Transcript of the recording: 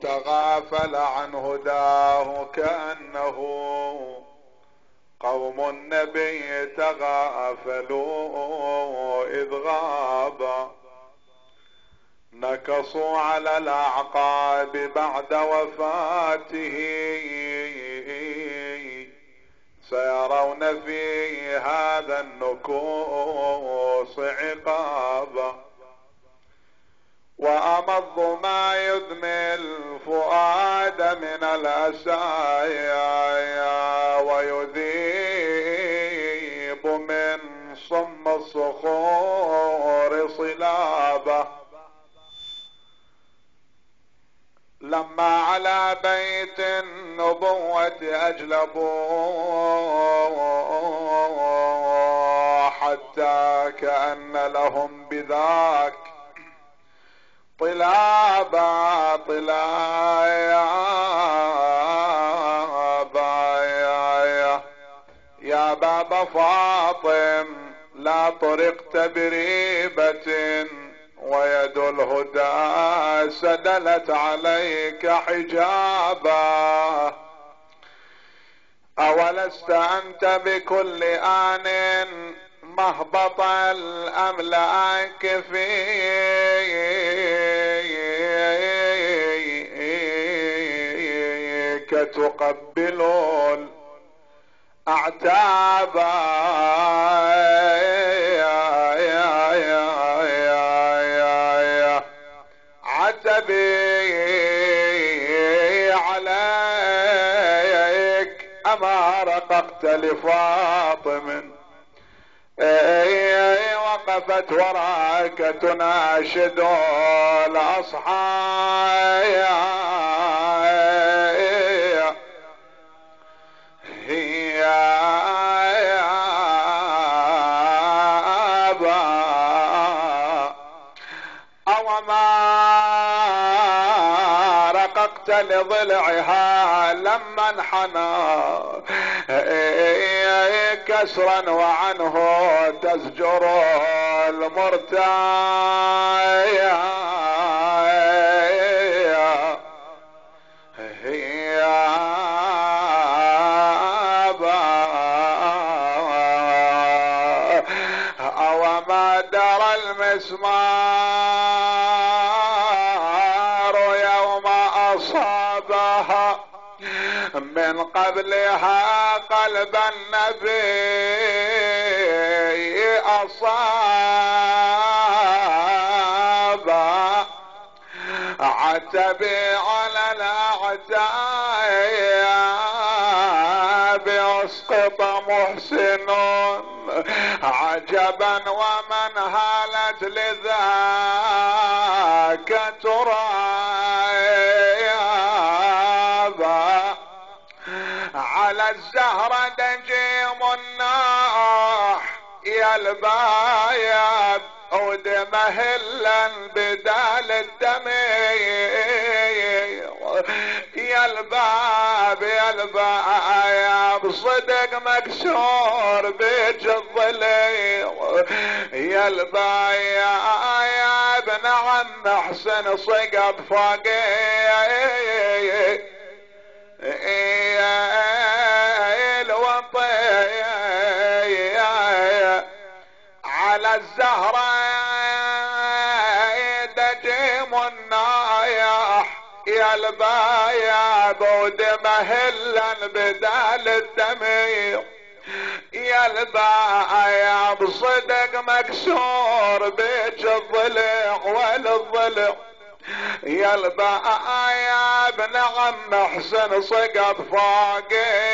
تغافل عن هداه كأنه قوم النبي تغافلوا إذ غاب. نكصوا على الأعقاب بعد وفاته، سيرون في هذا النكوص عقابا. وأمض ما يدمي الفؤاد من الأسايا، ويذيب من صم الصخور صلابه. لما على بيت النبوة أجلبوا، حتى كأن لهم بذاك طلابا يا باب فاطم لا طرقت بريبة، ويد الهدى سدلت عليك حجابا. أولست أنت بكل آن مهبط الأملاك فيك تقبل الأعتابا. عتبي عليك أما رققت لفاطم، وقفت وراك تناشد الأصحاب. هي لضلعها لما انحنى كسرا وعنه تزجر المرتايا. هي وما درى المسمار يوم أصابها من قبلها قلب النبي أصاب. عتبي على الأعتاب أسقط محسن عجبا ومن هالت لذاك ترابا. على الزهرة دجيم الناح يا البايب ودمهلا بدال الدم. يا الباب يا الباب صدق مكسور بيج الظليل. يا البايب نعم حسن صقب فقيه على الزهرة دجيم النايح يا البايب ودمهلا بدال الدمير. يا البايب صدق مكسور بيج الضلع والضلع. يا البايب نعم حسن صقب فاقي.